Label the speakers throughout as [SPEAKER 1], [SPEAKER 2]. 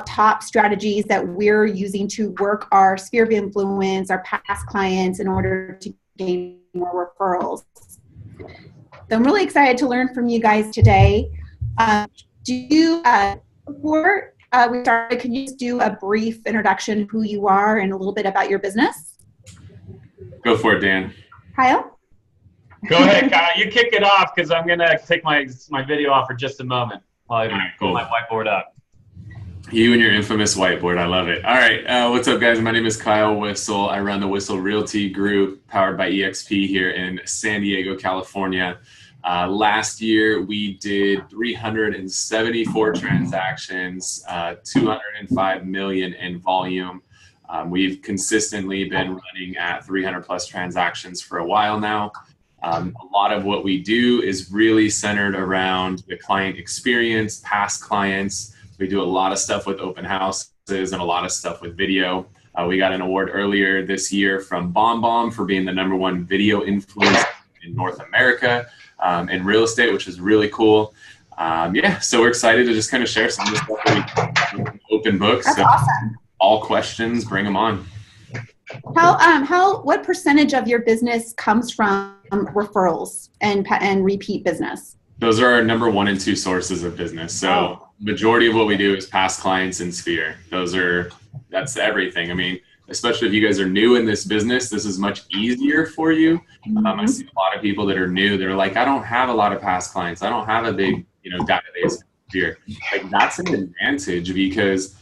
[SPEAKER 1] top strategies that we're using to work our sphere of influence, our past clients, in order to gain more referrals. So I'm really excited to learn from you guys today. Before we start, can you just do a brief introduction of who you are and a little bit about your business?
[SPEAKER 2] Go for it, Dan.
[SPEAKER 1] Kyle?
[SPEAKER 3] Go ahead, Kyle. You kick it off because I'm going to take my video off for just a moment while I pull my whiteboard up.
[SPEAKER 2] You and your infamous whiteboard. I love it. All right. What's up, guys? My name is Kyle Whissel. I run the Whissel Realty Group powered by EXP here in San Diego, California. Last year, we did 374 transactions, 205 million in volume. We've consistently been running at 300 plus transactions for a while now. A lot of what we do is really centered around the client experience, past clients. We do a lot of stuff with open houses and a lot of stuff with video. We got an award earlier this year from BombBomb for being the #1 video influencer in North America in real estate, which is really cool. Yeah, so we're excited to just kind of share some of the stuff that we open books.
[SPEAKER 1] That's awesome.
[SPEAKER 2] All questions, bring them on.
[SPEAKER 1] What percentage of your business comes from referrals and repeat business?
[SPEAKER 2] Those are our #1 and 2 sources of business. So majority of what we do is past clients and sphere. That's everything. I mean, especially if you guys are new in this business, this is much easier for you. I see a lot of people that are new. They're like, I don't have a lot of past clients. I don't have a big, database here. Like, that's an advantage because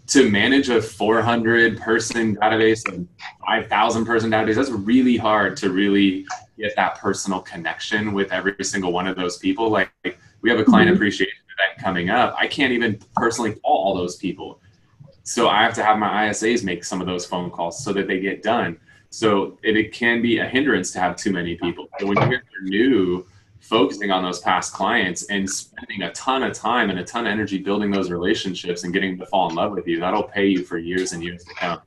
[SPEAKER 2] to manage a 400 person database and 5,000 person database, that's really hard to really get that personal connection with every single one of those people. Like, we have a client appreciation event coming up. I can't even personally call all those people. So I have to have my ISAs make some of those phone calls so that they get done. So it can be a hindrance to have too many people. So when you're new, focusing on those past clients and spending a ton of time and a ton of energy building those relationships and getting them to fall in love with you, that'll pay you for years and years to come.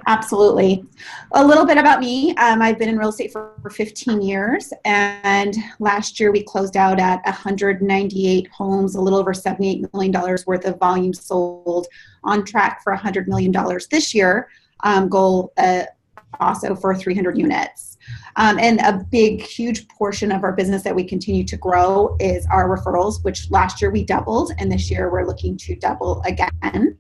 [SPEAKER 1] Absolutely. A little bit about me. I've been in real estate for 15 years, and last year we closed out at 198 homes, a little over $78 million worth of volume sold, on track for $100 million this year. Goal also for 300 units. And a big, huge portion of our business that we continue to grow is our referrals, which last year we doubled, and this year we're looking to double again.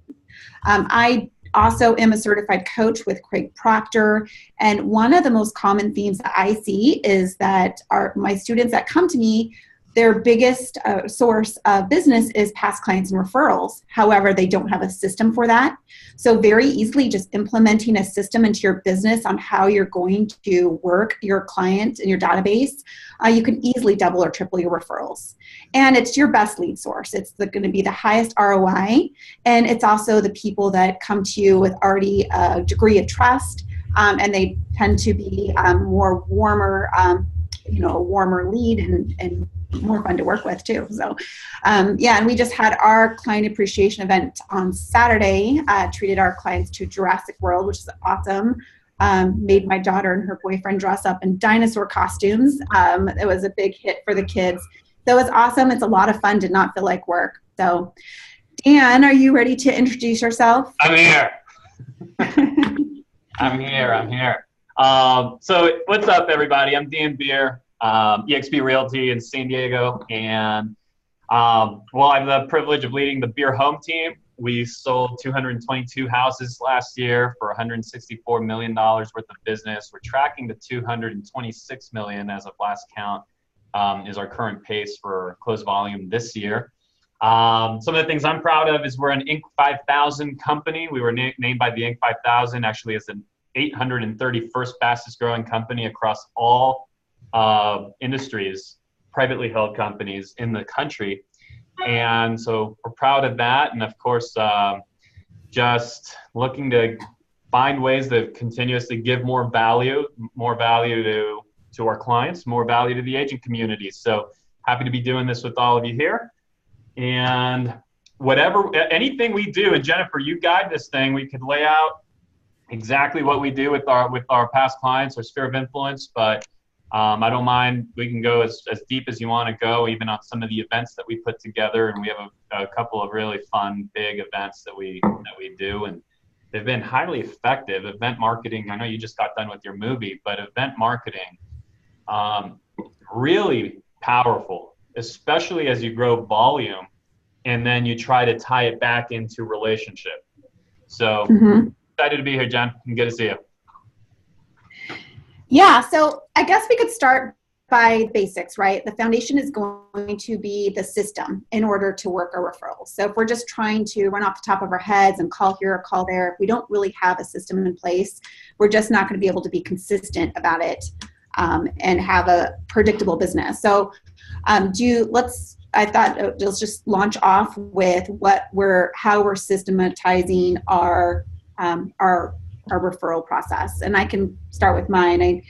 [SPEAKER 1] I also am a certified coach with Craig Proctor, and one of the most common themes that I see is that my students that come to me, their biggest source of business is past clients and referrals. However, they don't have a system for that. So very easily just implementing a system into your business on how you're going to work your client and your database, you can easily double or triple your referrals. And it's your best lead source. It's going to be the highest ROI. And it's also the people that come to you with already a degree of trust. And they tend to be more warmer, a warmer lead and more fun to work with too. So yeah, and we just had our client appreciation event on Saturday, treated our clients to Jurassic World, which is awesome. Made my daughter and her boyfriend dress up in dinosaur costumes. It was a big hit for the kids. So it's awesome. It's a lot of fun to not feel like work. So Dan, are you ready to introduce yourself?
[SPEAKER 3] I'm here. I'm here. So what's up, everybody? I'm Dan Beer, EXP Realty in San Diego, and I have the privilege of leading the Beer Home team. We sold 222 houses last year for $164 million worth of business. We're tracking to $226 million as of last count, is our current pace for closed volume this year. Some of the things I'm proud of is we're an Inc. 5000 company. We were named by the Inc. 5000 actually as the 831st fastest growing company across all industries, privately held companies in the country. And so we're proud of that. And of course, just looking to find ways to continuously give more value to our clients, more value to the agent community. So happy to be doing this with all of you here. And anything we do, and Jennifer, you guide this thing, we could lay out exactly what we do with our past clients, our sphere of influence, but I don't mind. We can go as deep as you want to go, even on some of the events that we put together. And we have a couple of really fun, big events that we do. And they've been highly effective. Event marketing, I know you just got done with your movie, but event marketing, really powerful, especially as you grow volume and then you try to tie it back into relationship. So excited to be here, Jen, and good to see you.
[SPEAKER 1] Yeah, so I guess we could start by basics, right? The foundation is going to be the system in order to work our referrals. So if we're just trying to run off the top of our heads and call here or call there, if we don't really have a system in place, we're just not going to be able to be consistent about it and have a predictable business. So I thought let's just launch off with how we're systematizing our referral process. And I can start with mine.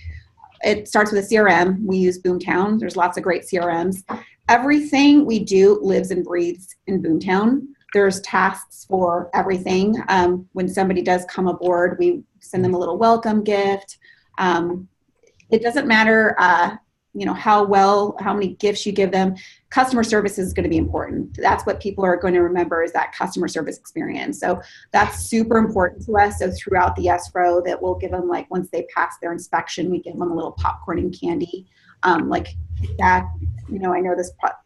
[SPEAKER 1] It starts with a CRM. We use Boomtown. There's lots of great CRMs. Everything we do lives and breathes in Boomtown. There's tasks for everything. When somebody does come aboard, we send them a little welcome gift. It doesn't matter, how many gifts you give them. Customer service is going to be important. That's what people are going to remember, is that customer service experience. So that's super important to us. So throughout the escrow, that we'll give them, like, once they pass their inspection, we give them a little popcorn and candy. Like that, I know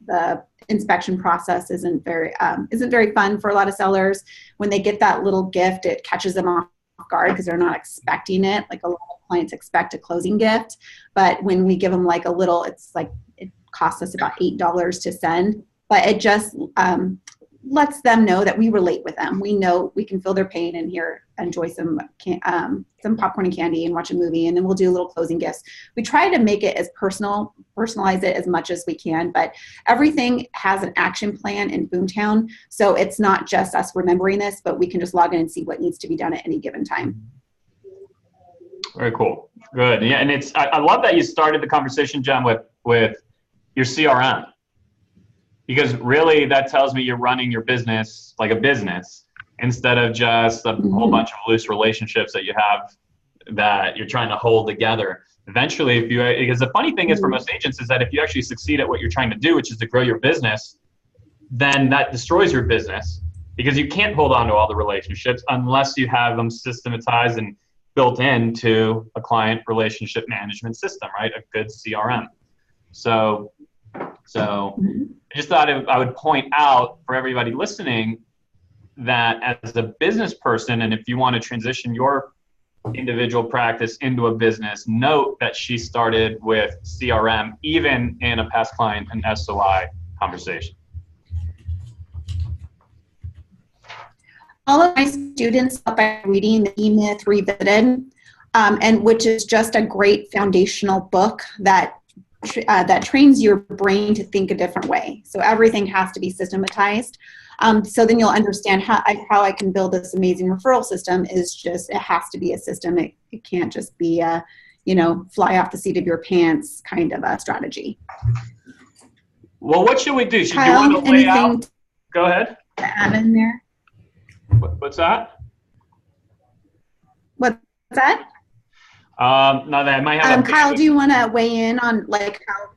[SPEAKER 1] the inspection process isn't very fun for a lot of sellers. When they get that little gift, it catches them off guard because they're not expecting it. Like, a lot of clients expect a closing gift, but when we give them like a little, it's like, it costs us about $8 to send, but it just lets them know that we relate with them. We know we can feel their pain and enjoy some popcorn and candy and watch a movie, and then we'll do little closing gifts. We try to make it as personalize it as much as we can, but everything has an action plan in Boomtown, so it's not just us remembering this, but we can just log in and see what needs to be done at any given time.
[SPEAKER 3] Very cool. Good. Yeah, and I love that you started the conversation, John, with your CRM, because really that tells me you're running your business like a business instead of just a whole bunch of loose relationships that you have that you're trying to hold together. Eventually, because the funny thing is for most agents is that if you actually succeed at what you're trying to do, which is to grow your business, then that destroys your business, because you can't hold on to all the relationships unless you have them systematized and built into a client relationship management system, right? A good CRM. So I just thought I would point out for everybody listening that as a business person, and if you want to transition your individual practice into a business, note that she started with CRM, even in a past client and SOI conversation.
[SPEAKER 1] All of my students start by reading the E-Myth Revisited, and which is just a great foundational book that trains your brain to think a different way. So everything has to be systematized. So then you'll understand how I can build this amazing referral system. Is just, it has to be a system. It can't just be a, fly off the seat of your pants kind of a strategy.
[SPEAKER 3] Well, what should we do? Should
[SPEAKER 1] Kyle,
[SPEAKER 3] you want to lay out? Go ahead.
[SPEAKER 1] To add in there.
[SPEAKER 3] What's that?
[SPEAKER 1] What's that?
[SPEAKER 3] No, that I might have.
[SPEAKER 1] Kyle, do you want to weigh in on how?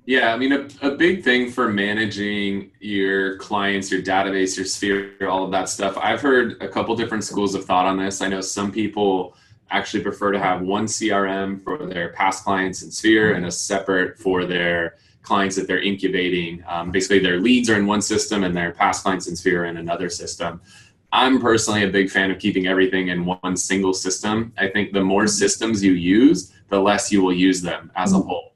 [SPEAKER 2] Yeah, I mean, a big thing for managing your clients, your database, your sphere, all of that stuff. I've heard a couple different schools of thought on this. I know some people actually prefer to have one CRM for their past clients and sphere and a separate for their clients that they're incubating. Basically, their leads are in one system and their past clients and sphere are in another system. I'm personally a big fan of keeping everything in one single system. I think the more systems you use, the less you will use them as a whole.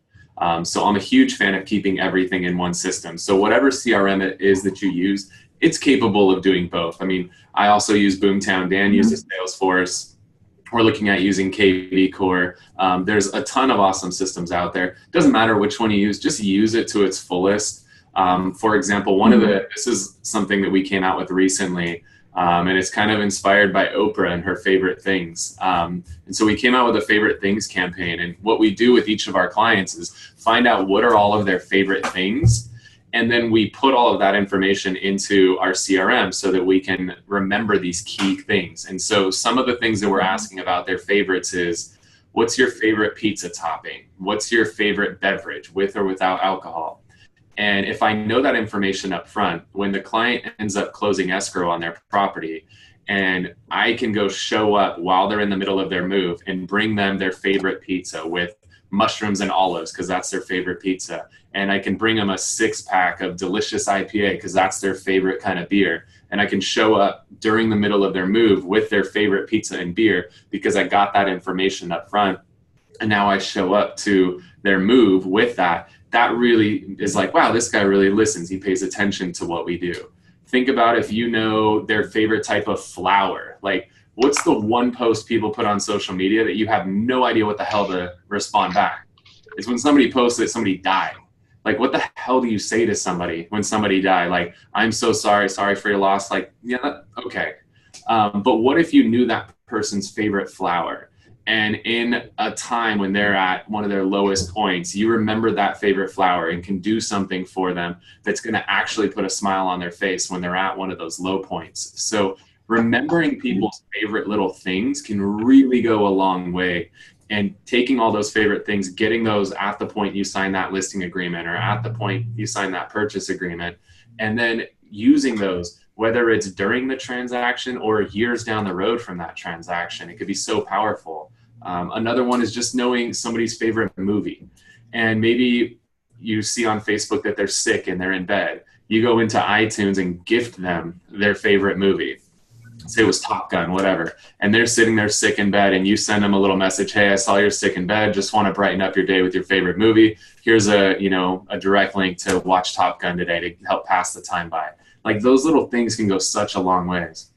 [SPEAKER 2] So I'm a huge fan of keeping everything in one system. So whatever CRM it is that you use, it's capable of doing both. I mean, I also use Boomtown. Dan uses Salesforce. We're looking at using KV Core. There's a ton of awesome systems out there. Doesn't matter which one you use, just use it to its fullest. For example, this is something that we came out with recently, and it's kind of inspired by Oprah and her favorite things. And so we came out with a favorite things campaign. And what we do with each of our clients is find out what are all of their favorite things. And then we put all of that information into our CRM so that we can remember these key things. And so some of the things that we're asking about their favorites is, What's your favorite pizza topping? What's your favorite beverage, with or without alcohol? And if I know that information up front, when the client ends up closing escrow on their property, and I can go show up while they're in the middle of their move and bring them their favorite pizza with mushrooms and olives, because that's their favorite pizza. And I can bring them a 6-pack of delicious IPA, because that's their favorite kind of beer. And I can show up during the middle of their move with their favorite pizza and beer, because I got that information up front. And now I show up to their move with that. That really is like, wow, this guy really listens. He pays attention to what we do. Think about if you know their favorite type of flower. Like, what's the one post people put on social media that you have no idea what the hell to respond back? It's when somebody posts that somebody died. Like, what the hell do you say to somebody when somebody died? Like, I'm so sorry for your loss. Like, yeah, okay. But what if you knew that person's favorite flower? And in a time when they're at one of their lowest points, you remember that favorite flower and can do something for them that's going to actually put a smile on their face when they're at one of those low points. So remembering people's favorite little things can really go a long way. And taking all those favorite things, getting those at the point you sign that listing agreement or at the point you sign that purchase agreement, and then using those, whether it's during the transaction or years down the road from that transaction, it could be so powerful. Another one is just knowing somebody's favorite movie. And maybe you see on Facebook that they're sick and they're in bed. You go into iTunes and gift them their favorite movie. Say it was Top Gun, whatever. And they're sitting there sick in bed, and you send them a little message. Hey, I saw you're sick in bed. Just want to brighten up your day with your favorite movie. Here's a direct link to watch Top Gun today to help pass the time by. Like, those little things can go such a long ways.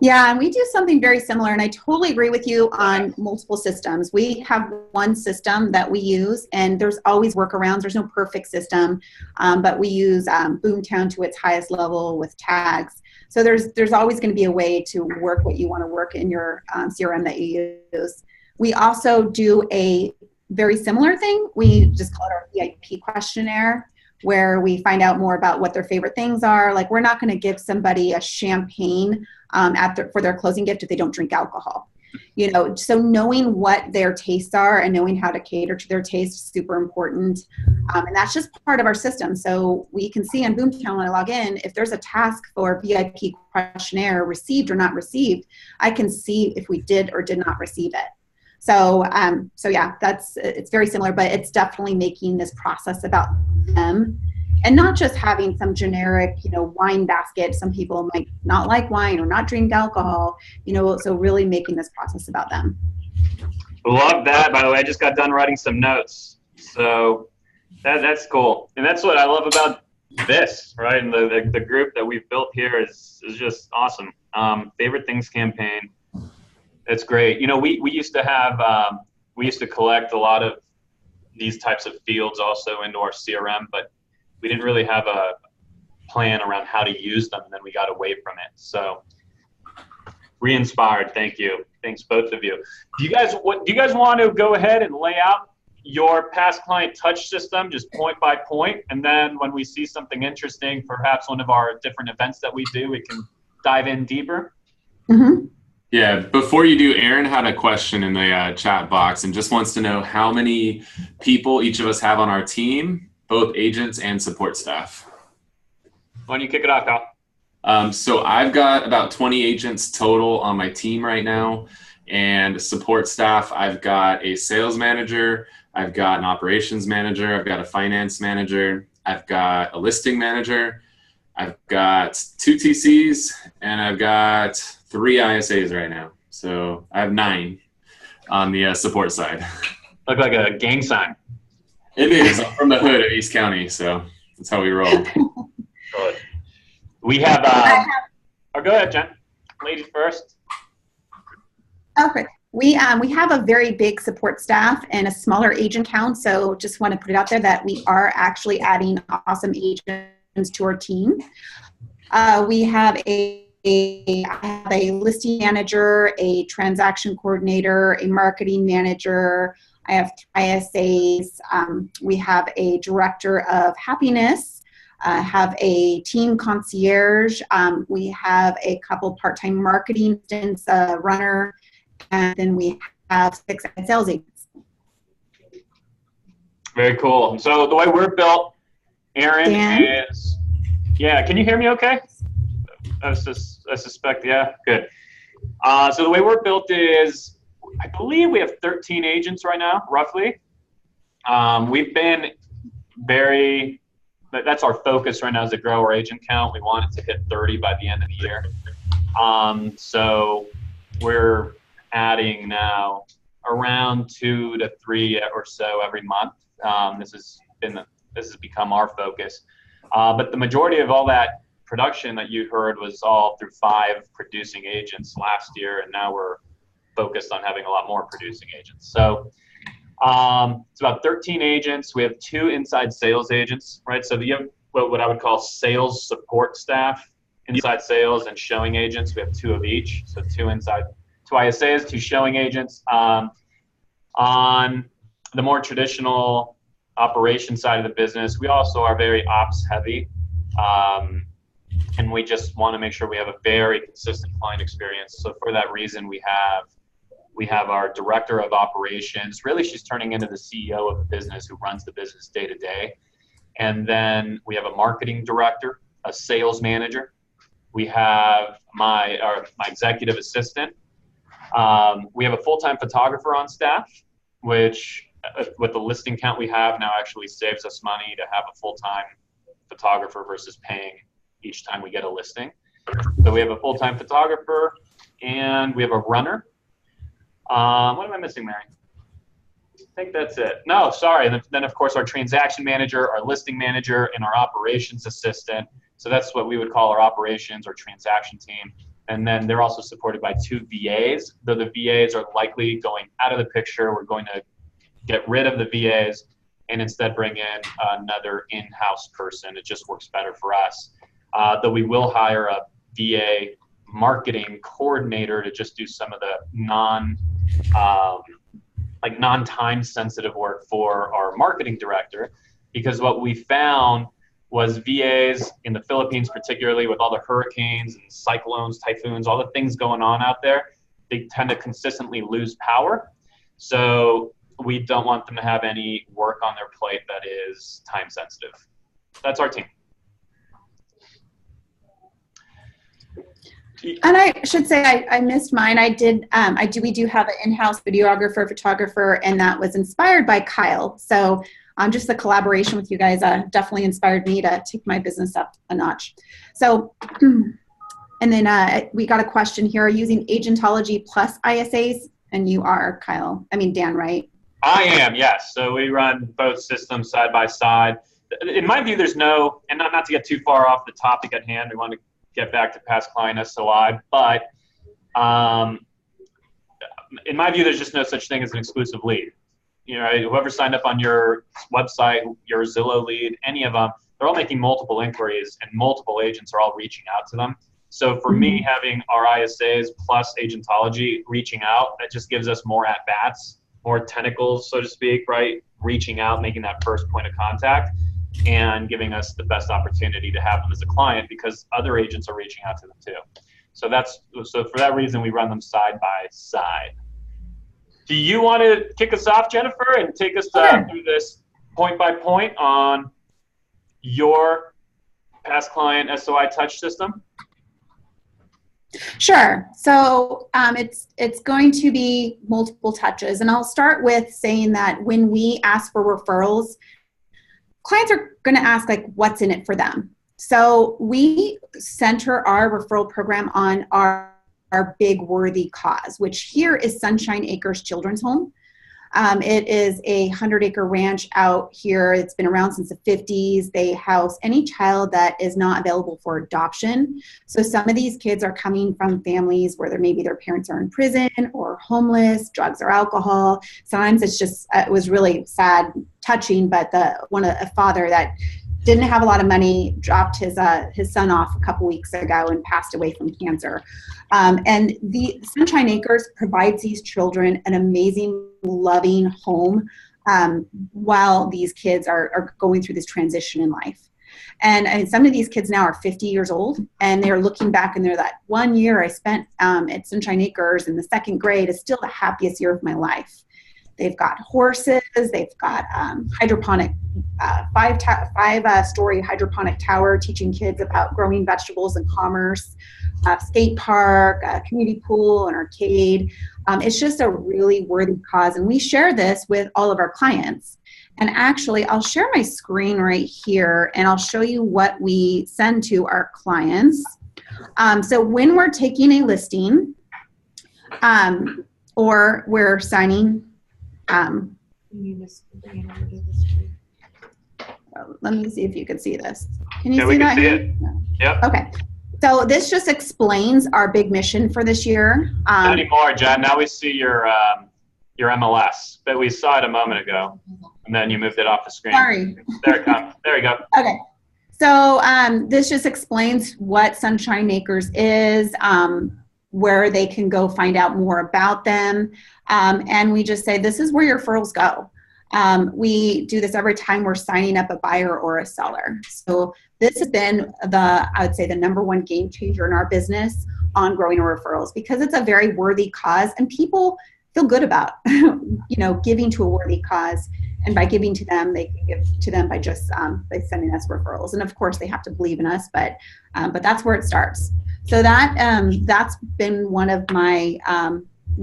[SPEAKER 1] Yeah, and we do something very similar, and I totally agree with you on multiple systems. We have one system that we use, and there's always workarounds. There's no perfect system, but we use Boomtown to its highest level with tags. So there's always going to be a way to work what you want to work in your CRM that you use. We also do a very similar thing. We just call it our VIP questionnaire, where we find out more about what their favorite things are. Like, we're not going to give somebody a champagne for their closing gift if they don't drink alcohol. So knowing what their tastes are and knowing how to cater to their tastes is super important. And that's just part of our system. So we can see on Boomtown when I log in, if there's a task for VIP questionnaire received or not received, I can see if we did or did not receive it. So yeah, it's very similar, but it's definitely making this process about them and not just having some generic, wine basket. Some people might not like wine or not drink alcohol, so really making this process about them.
[SPEAKER 3] Love that. By the way, I just got done writing some notes. So that's cool. And that's what I love about this, right? And the group that we've built here is just awesome. Favorite things campaign. That's great. We used to have, we used to collect a lot of these types of fields also into our CRM, but we didn't really have a plan around how to use them, and then we got away from it. So re-inspired. Thank you. Thanks, both of you. Do you guys want to go ahead and lay out your past client touch system, just point by point, and then when we see something interesting, perhaps one of our different events that we do, we can dive in deeper?
[SPEAKER 1] Mm-hmm.
[SPEAKER 2] Yeah, before you do, Aaron had a question in the chat box and just wants to know how many people each of us have on our team, both agents and support staff.
[SPEAKER 3] Why don't you kick it off, Kyle?
[SPEAKER 2] So I've got about 20 agents total on my team right now, and support staff, I've got a sales manager, I've got an operations manager, I've got a finance manager, I've got a listing manager, I've got 2 TCs, and I've got 3 ISAs right now. So I have 9 on the support side.
[SPEAKER 3] Look like a gang sign.
[SPEAKER 2] It is. I'm from the hood of East County, so that's how we roll.
[SPEAKER 3] Good. We have, go ahead, Jen. Ladies first.
[SPEAKER 1] Okay. We have a very big support staff and a smaller agent count, so just want to put it out there that we are actually adding awesome agents to our team. We have I have a listing manager, a transaction coordinator, a marketing manager. I have 3 ISAs. We have a director of happiness. Have a team concierge. We have a couple part-time marketing assistants, runner, and then we have 6 sales agents.
[SPEAKER 3] Very cool. So the way we're built, Aaron,
[SPEAKER 1] Dan?
[SPEAKER 3] is, yeah, can you hear me okay? I suspect, yeah, good. So the way we're built is, I believe we have 13 agents right now, roughly. We've been that's our focus right now, is to grow our agent count. We want it to hit 30 by the end of the year. So we're adding now around 2 to 3 or so every month. This has become our focus. But the majority of all that production that you heard was all through 5 producing agents last year, and now we're focused on having a lot more producing agents. So it's about 13 agents. We have 2 inside sales agents, right? So you have what I would call sales support staff, inside sales and showing agents. We have 2 of each. So 2 ISAs, 2 showing agents. On the more traditional operation side of the business, we also are very ops heavy. And we just want to make sure we have a very consistent client experience. So for that reason, we have our director of operations. Really, she's turning into the CEO of the business, who runs the business day to day. And then we have a marketing director, a sales manager. We have my executive assistant. We have a full-time photographer on staff, which with the listing count we have now actually saves us money to have a full-time photographer versus paying each time we get a listing. So we have a full-time photographer, and we have a runner. What am I missing, Mary? I think that's it. No, sorry. And then, of course, our transaction manager, our listing manager, and our operations assistant. So that's what we would call our operations or transaction team. And then they're also supported by 2 VAs, though the VAs are likely going out of the picture. We're going to get rid of the VAs and instead bring in another in-house person. It just works better for us. Though we will hire a VA marketing coordinator to just do some of the non-time sensitive work for our marketing director, because what we found was VAs in the Philippines, particularly with all the hurricanes and cyclones, typhoons, all the things going on out there, they tend to consistently lose power. So we don't want them to have any work on their plate that is time sensitive. That's our team.
[SPEAKER 1] And I should say I missed mine. We do have an in-house videographer, photographer, and that was inspired by Kyle. So just the collaboration with you guys definitely inspired me to take my business up a notch. So, and then we got a question here, using Agentology plus ISAs, and you are Dan, right?
[SPEAKER 3] I am, yes. So we run both systems side by side. In my view, there's no, and not to get too far off the topic at hand, we want to get back to past client SOI, but in my view, there's just no such thing as an exclusive lead. You know, whoever signed up on your website, your Zillow lead, any of them, they're all making multiple inquiries, and multiple agents are all reaching out to them. So for me, having our ISAs plus Agentology reaching out, that just gives us more at-bats, more tentacles, so to speak, right? Reaching out, making that first point of contact, and giving us the best opportunity to have them as a client, because other agents are reaching out to them too. So for that reason, we run them side by side. Do you want to kick us off, Jennifer, and take us through this point by point on your past client SOI Touch System?
[SPEAKER 1] Sure. So it's going to be multiple touches, and I'll start with saying that when we ask for referrals, clients are going to ask, like, what's in it for them. So we center our referral program on our big worthy cause, which here is Sunshine Acres Children's Home. It is a 100-acre ranch out here. It's been around since the 50s. They house any child that is not available for adoption. So some of these kids are coming from families where maybe their parents are in prison or homeless, drugs or alcohol. Sometimes it's just, it was really sad, touching, but a father that didn't have a lot of money dropped his son off a couple weeks ago and passed away from cancer. And the Sunshine Acres provides these children an amazing, loving home while these kids are going through this transition in life. And some of these kids now are 50 years old, and they're looking back and they're that 1 year I spent at Sunshine Acres in the second grade is still the happiest year of my life. They've got horses, they've got hydroponic, five-story hydroponic tower teaching kids about growing vegetables and commerce, skate park, community pool, an arcade. It's just a really worthy cause. And we share this with all of our clients. And actually, I'll share my screen right here, and I'll show you what we send to our clients. So when we're taking a listing or we're signing, let me see if you can see this. Can you see that?
[SPEAKER 3] It. Yep.
[SPEAKER 1] Okay. So this just explains our big mission for this year.
[SPEAKER 3] Not anymore, Jen. Now we see your MLS, but we saw it a moment ago, and then you moved it off the screen.
[SPEAKER 1] Sorry.
[SPEAKER 3] There it comes. There we go.
[SPEAKER 1] Okay. So this just explains what Sunshine Acres is, where they can go find out more about them. And we just say, this is where your referrals go. We do this every time we're signing up a buyer or a seller. So this has been I would say the #1 game changer in our business on growing our referrals, because it's a very worthy cause and people feel good about, giving to a worthy cause. And by giving to them, they can give to them by just by sending us referrals. And of course, they have to believe in us, but that's where it starts. So that's been one of my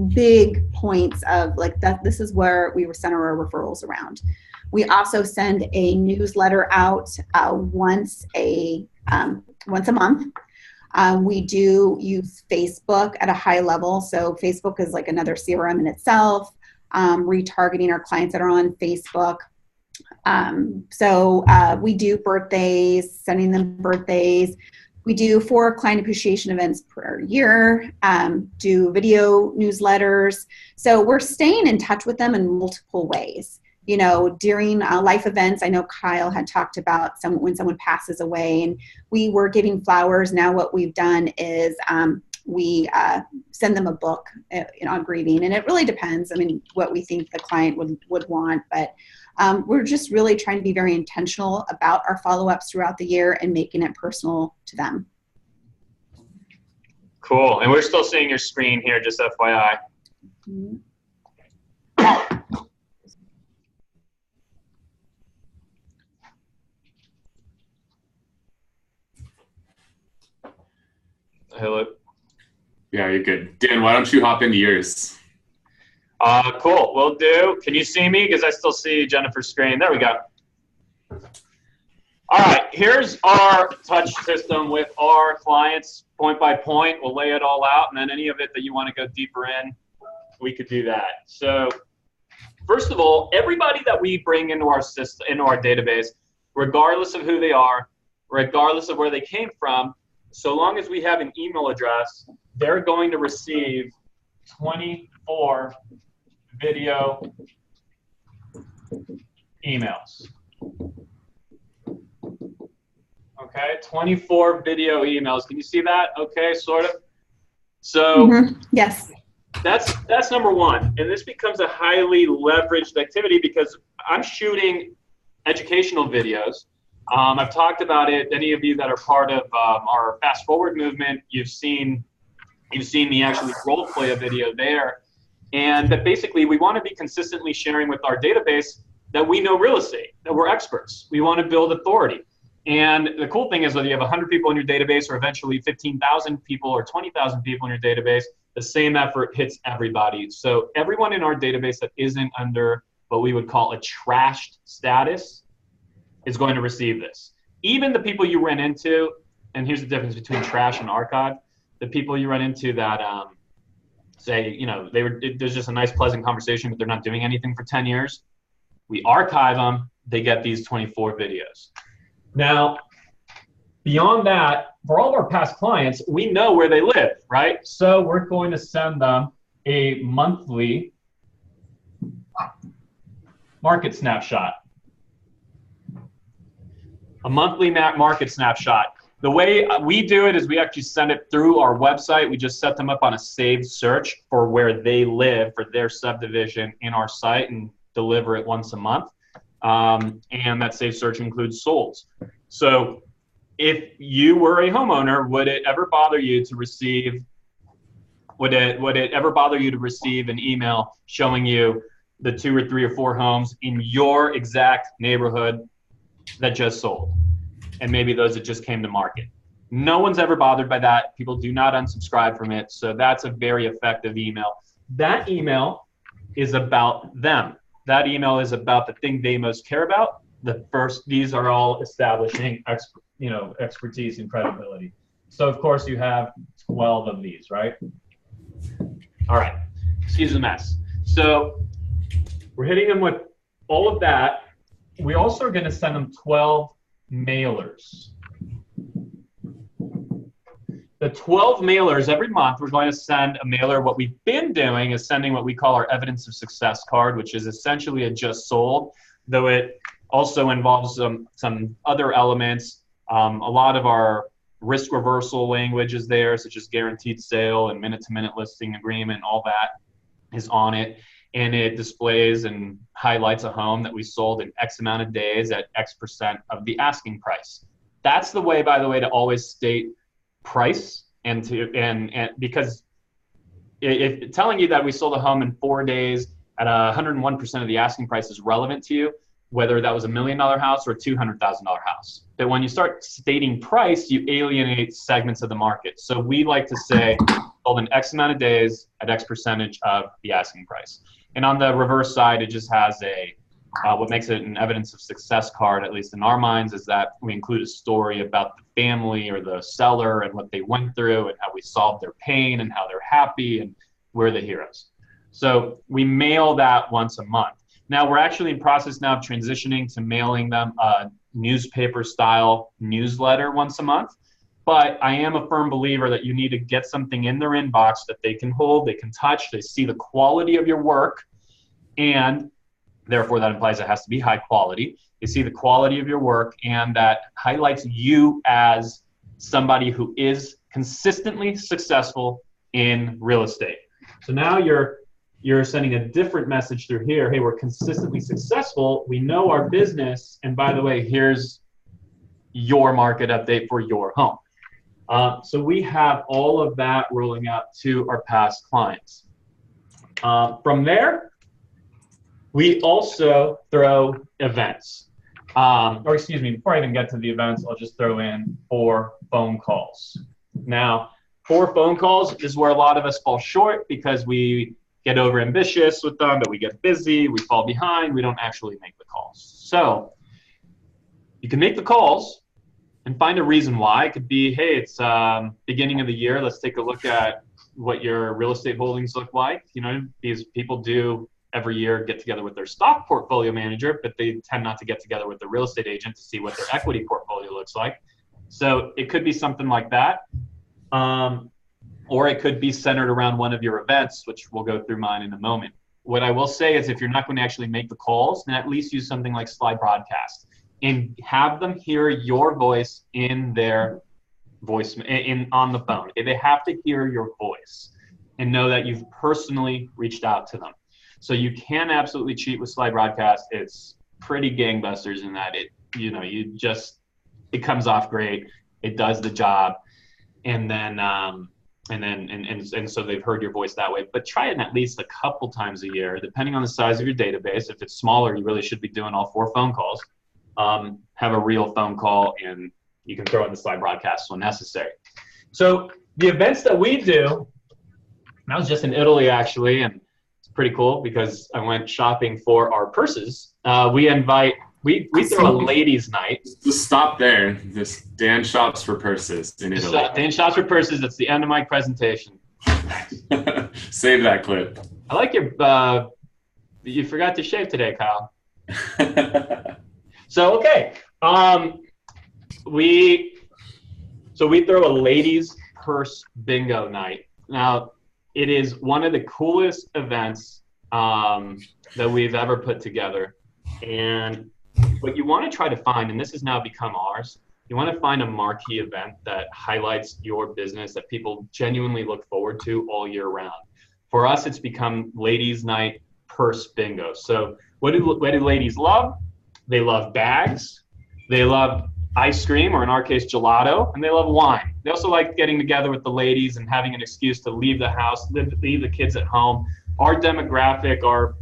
[SPEAKER 1] big points of like that. This is where we center our referrals around. We also send a newsletter out once a month. We do use Facebook at a high level. So Facebook is like another CRM in itself. Retargeting our clients that are on Facebook. So we do birthdays, sending them birthdays. We do 4 client appreciation events per year, do video newsletters. So we're staying in touch with them in multiple ways. During life events, I know Kyle had talked about when someone passes away and we were giving flowers. Now what we've done is we send them a book on grieving, and it really depends. I mean, what we think the client would want, but we're just really trying to be very intentional about our follow-ups throughout the year and making it personal to them.
[SPEAKER 3] Cool. And we're still seeing your screen here, just FYI.
[SPEAKER 1] Mm-hmm.
[SPEAKER 3] Hello.
[SPEAKER 2] Yeah, you're good. Dan, why don't you hop into yours?
[SPEAKER 3] Cool. Will do. Can you see me? Because I still see Jennifer's screen. There we go. All right. Here's our touch system with our clients, point by point. We'll lay it all out, and then any of it that you want to go deeper in, we could do that. So first of all, everybody that we bring into our system, into our database, regardless of who they are, regardless of where they came from, so long as we have an email address, they're going to receive 24 video emails. Okay, 24 video emails. Can you see that? Okay, sort of. So
[SPEAKER 1] Yes,
[SPEAKER 3] that's number one. And this becomes a highly leveraged activity because I'm shooting educational videos. I've talked about it. Any of you that are part of our Fast Forward movement, you've seen me actually role play a video there. And that basically we want to be consistently sharing with our database that we know real estate, that we're experts. We want to build authority. And the cool thing is whether you have 100 people in your database or eventually 15,000 people or 20,000 people in your database, the same effort hits everybody. So everyone in our database that isn't under what we would call a trashed status is going to receive this. Even the people you ran into, and here's the difference between trash and archive, the people you run into that say, there's just a nice pleasant conversation, but they're not doing anything for 10 years. We archive them, they get these 24 videos. Now, beyond that, for all of our past clients, we know where they live, right? So we're going to send them a monthly market snapshot. A monthly market snapshot. The way we do it is we actually send it through our website. We just set them up on a saved search for where they live for their subdivision in our site and deliver it once a month. And that saved search includes solds. So if you were a homeowner, would it ever bother you to receive an email showing you the 2 or 3 or 4 homes in your exact neighborhood that just sold, and maybe those that just came to market? No one's ever bothered by that. People do not unsubscribe from it. So that's a very effective email. That email is about them. That email is about the thing they most care about. These are all establishing expertise and credibility. So of course you have 12 of these, right? All right, excuse the mess. So we're hitting them with all of that. We also are going to send them 12 mailers. The 12 mailers every month, we're going to send a mailer. What we've been doing is sending what we call our evidence of success card, which is essentially a just sold, though it also involves some other elements. A lot of our risk reversal language is there, such as guaranteed sale and minute-to-minute listing agreement. All that is on it. And it displays and highlights a home that we sold in X amount of days at X% of the asking price. That's the way, by the way, to always state price, and because if telling you that we sold a home in 4 days at 101% of the asking price is relevant to you, whether that was $1 million house or a $200,000 house. But when you start stating price, you alienate segments of the market. So we like to say sold in X amount of days at X percentage of the asking price. And on the reverse side, it just has what makes it an evidence of success card, at least in our minds, is that we include a story about the family or the seller and what they went through and how we solved their pain and how they're happy and we're the heroes. So we mail that once a month. Now we're actually in process now of transitioning to mailing them a newspaper style newsletter once a month. But I am a firm believer that you need to get something in their inbox that they can hold, they can touch, they see the quality of your work, and therefore that implies it has to be high quality. They see the quality of your work, and that highlights you as somebody who is consistently successful in real estate. So now you're sending a different message through here. Hey, we're consistently successful. We know our business. And by the way, here's your market update for your home. So we have all of that rolling out to our past clients. From there, we also throw events. Before I even get to the events, I'll just throw in 4 phone calls. Now, 4 phone calls is where a lot of us fall short because we get over ambitious with them, but we get busy, we fall behind, we don't actually make the calls. So you can make the calls and find a reason why. It could be, hey, it's beginning of the year, let's take a look at what your real estate holdings look like. These people do every year get together with their stock portfolio manager, but they tend not to get together with the real estate agent to see what their equity portfolio looks like. So it could be something like that. Or it could be centered around one of your events, which we'll go through mine in a moment. What I will say is if you're not going to actually make the calls, then at least use something like slide broadcast and have them hear your voice in their voice on the phone. They have to hear your voice and know that you've personally reached out to them. So you can absolutely cheat with slide broadcast. It's pretty gangbusters in that it comes off great. It does the job. And then so they've heard your voice that way. But try it at least a couple times a year, depending on the size of your database. If it's smaller, you really should be doing all 4 phone calls. Have a real phone call, and you can throw in the slide broadcast when necessary. So the events that we do, I was just in Italy actually, and it's pretty cool because I went shopping for our purses. We throw a ladies' night.
[SPEAKER 2] Just stop there. This Dan shops for purses in Italy.
[SPEAKER 3] Dan shops for purses. That's the end of my presentation.
[SPEAKER 2] Save that clip.
[SPEAKER 3] I like your. You forgot to shave today, Kyle. So okay. We throw a ladies' purse bingo night. Now, it is one of the coolest events that we've ever put together, and what you want to try to find, and this has now become ours, you want to find a marquee event that highlights your business that people genuinely look forward to all year round. For us, it's become Ladies' Night Purse Bingo. So what do ladies love? They love bags. They love ice cream, or in our case, gelato, and they love wine. They also like getting together with the ladies and having an excuse to leave the house, leave the kids at home. Our demographic, our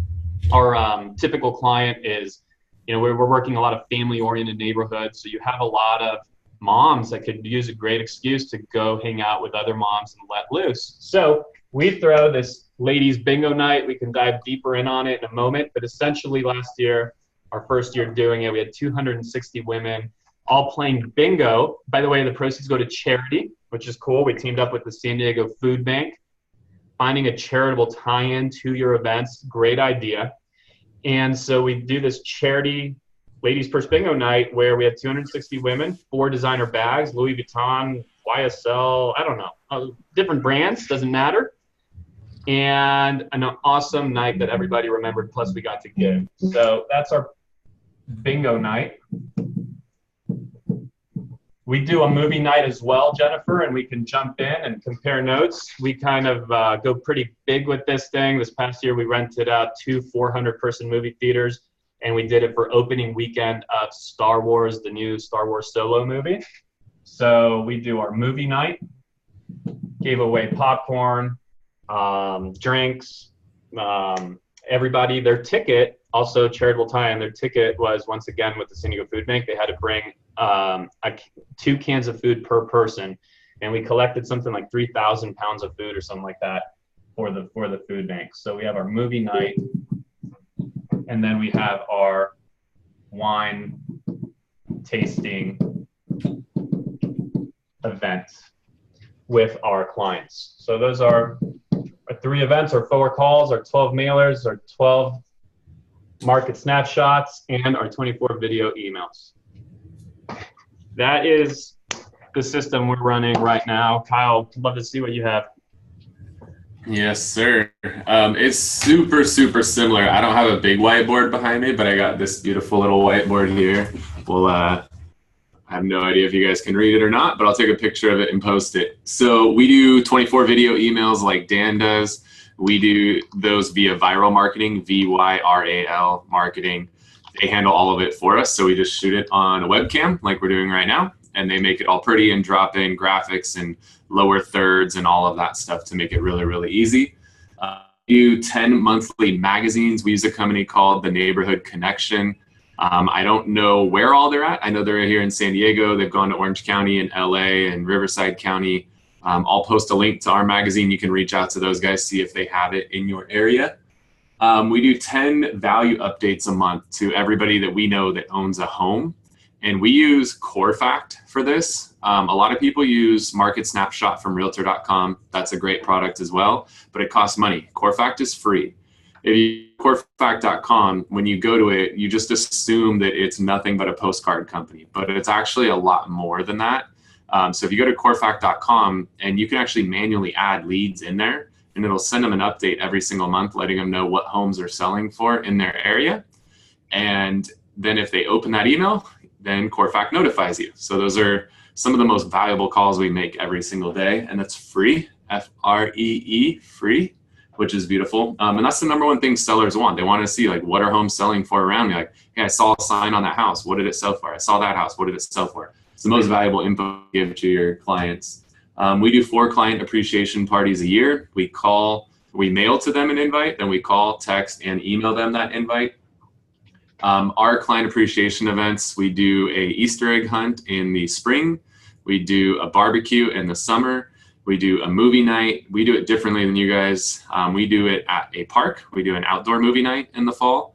[SPEAKER 3] typical client is, we're working a lot of family-oriented neighborhoods, so you have a lot of moms that could use a great excuse to go hang out with other moms and let loose. So we throw this ladies bingo night. We can dive deeper in on it in a moment, but essentially last year, our first year doing it, we had 260 women all playing bingo. By the way, the proceeds go to charity, which is cool. We teamed up with the San Diego Food Bank. Finding a charitable tie-in to your events, great idea. And so we do this charity Ladies First Bingo night where we had 260 women, 4 designer bags, Louis Vuitton, YSL, I don't know, different brands, doesn't matter. And an awesome night that everybody remembered, plus we got to give. So that's our bingo night. We do a movie night as well, Jennifer, and we can jump in and compare notes. We kind of go pretty big with this thing. This past year, we rented out 2 400-person movie theaters, and we did it for opening weekend of Star Wars, the new Star Wars Solo movie. So we do our movie night, gave away popcorn, drinks, everybody their ticket, also charitable tie-in. Their ticket was, once again, with the San Diego Food Bank. They had to bring 2 cans of food per person, and we collected something like 3,000 pounds of food or something like that for the food bank. So we have our movie night, and then we have our wine tasting event with our clients. So those are our 3 events, our 4 calls, our 12 mailers, our 12 market snapshots, and our 24 video emails. That is the system we're running right now. Kyle, love to see what you have.
[SPEAKER 2] Yes, sir. It's super, super similar. I don't have a big whiteboard behind me, but I got this beautiful little whiteboard here. Well, I have no idea if you guys can read it or not, but I'll take a picture of it and post it. So we do 24 video emails like Dan does. We do those via viral marketing, VYRAL marketing. They handle all of it for us. So we just shoot it on a webcam like we're doing right now, and they make it all pretty and drop in graphics and lower thirds and all of that stuff to make it really, really easy. We do 10 monthly magazines. We use a company called The Neighborhood Connection. I don't know where all they're at. I know they're here in San Diego. They've gone to Orange County and LA and Riverside County. I'll post a link to our magazine. You can reach out to those guys, see if they have it in your area. We do 10 value updates a month to everybody that we know that owns a home. And we use CoreFact for this. A lot of people use Market Snapshot from Realtor.com. That's a great product as well, but it costs money. CoreFact is free. If you CoreFact.com, when you go to it, you just assume that it's nothing but a postcard company, but it's actually a lot more than that. So if you go to CoreFact.com, and you can actually manually add leads in there, and it'll send them an update every single month, letting them know what homes are selling for in their area. And then if they open that email, then CoreFact notifies you. So those are some of the most valuable calls we make every single day, and that's free, F-R-E-E, free, which is beautiful. And that's the number one thing sellers want. They want to see, like, what are homes selling for around me? Like, hey, I saw a sign on that house. What did it sell for? I saw that house. What did it sell for? It's the most valuable info to give to your clients. We do 4 client appreciation parties a year. We mail to them an invite, then we call, text, and email them that invite. Our client appreciation events, we do a Easter egg hunt in the spring. We do a barbecue in the summer. We do a movie night. We do it differently than you guys. We do it at a park. We do an outdoor movie night in the fall.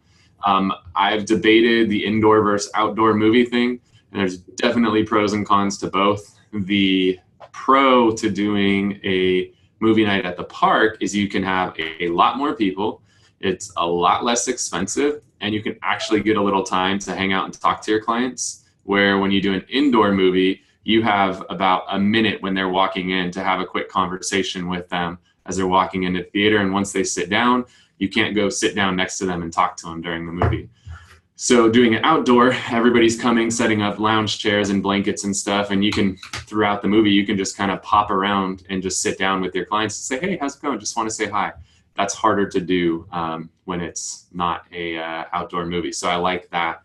[SPEAKER 2] I've debated the indoor versus outdoor movie thing, and there's definitely pros and cons to both. The pro to doing a movie night at the park is you can have a lot more people. It's a lot less expensive, and you can actually get a little time to hang out and talk to your clients, where when you do an indoor movie, you have about a minute when they're walking in to have a quick conversation with them as they're walking into the theater. And once they sit down, you can't go sit down next to them and talk to them during the movie. So doing it outdoor, everybody's coming, setting up lounge chairs and blankets and stuff. And you can, throughout the movie, you can just kind of pop around and just sit down with your clients and say, hey, how's it going? Just want to say hi. That's harder to do when it's not a outdoor movie. So I like that.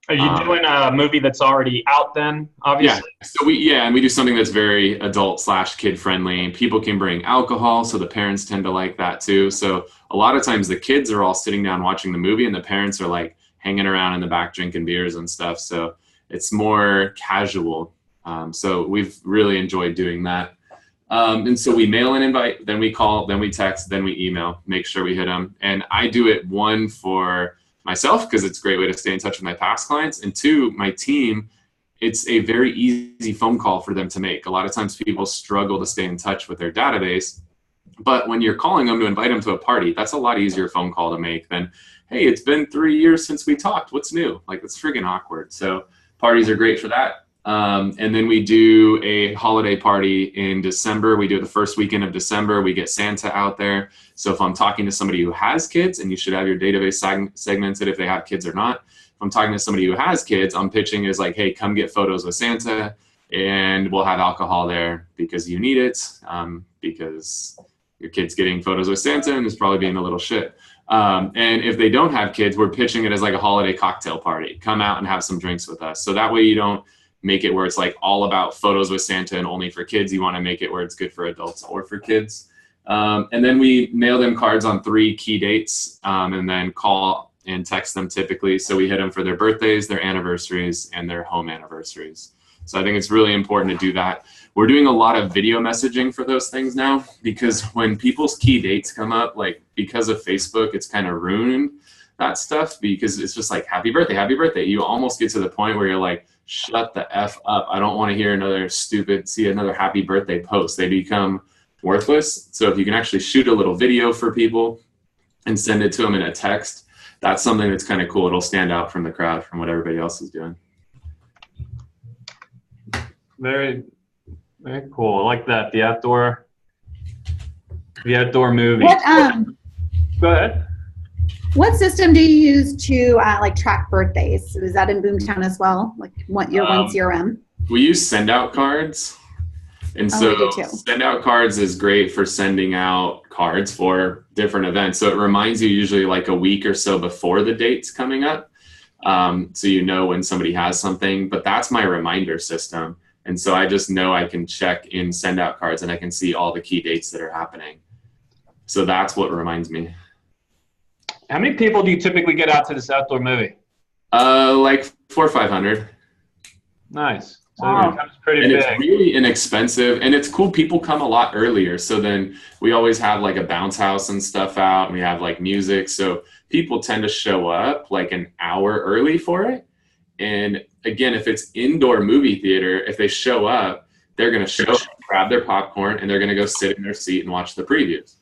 [SPEAKER 3] Are you doing a movie that's already out then, obviously?
[SPEAKER 2] Yeah, so we do something that's very adult / kid friendly. People can bring alcohol, so the parents tend to like that too. So a lot of times the kids are all sitting down watching the movie and the parents are like hanging around in the back drinking beers and stuff. So it's more casual. So we've really enjoyed doing that. And so we mail an invite, then we call, then we text, then we email, make sure we hit them. And I do it, one, for myself, because it's a great way to stay in touch with my past clients, and two, my team. It's a very easy phone call for them to make. A lot of times people struggle to stay in touch with their database, but when you're calling them to invite them to a party, that's a lot easier phone call to make than, hey, it's been 3 years since we talked, what's new? Like, it's friggin' awkward. So parties are great for that. And then we do a holiday party in December. We do it the first weekend of December. We get Santa out there. So if I'm talking to somebody who has kids, and you should have your database segmented if they have kids or not. If I'm talking to somebody who has kids, I'm pitching is like, hey, come get photos with Santa, and we'll have alcohol there because you need it, because your kid's getting photos with Santa and is probably being a little shit. And if they don't have kids, we're pitching it as like a holiday cocktail party. Come out and have some drinks with us. So that way you don't make it where it's like all about photos with Santa and only for kids. You want to make it where it's good for adults or for kids. And then we mail them cards on 3 key dates, and then call and text them typically. So we hit them for their birthdays, their anniversaries, and their home anniversaries. So I think it's really important to do that. We're doing a lot of video messaging for those things now, because when people's key dates come up, like because of Facebook, it's kind of ruined that stuff, because it's just like, happy birthday, happy birthday. You almost get to the point where you're like, shut the F up. I don't want to hear see another happy birthday post. They become worthless. So if you can actually shoot a little video for people and send it to them in a text, that's something that's kind of cool. It'll stand out from the crowd, from what everybody else is doing.
[SPEAKER 3] Very, very cool. I like that. The outdoor movie. Go ahead.
[SPEAKER 1] What system do you use to like track birthdays? Is that in Boomtown as well? Like your one CRM?
[SPEAKER 2] We use send out cards. And so send out cards is great for sending out cards for different events. So it reminds you usually like a week or so before the date's coming up. So you know when somebody has something, but that's my reminder system. And so I just know I can check in send out cards and I can see all the key dates that are happening. So that's what reminds me.
[SPEAKER 3] How many people do you typically get out to this outdoor movie?
[SPEAKER 2] Like 400 or 500.
[SPEAKER 3] Nice. So it becomes pretty big.
[SPEAKER 2] It's really inexpensive, and it's cool. People come a lot earlier. So then we always have like a bounce house and stuff out, and we have like music. So people tend to show up like an hour early for it. And again, if it's indoor movie theater, if they show up, they're going to show up, grab their popcorn, and they're going to go sit in their seat and watch the previews.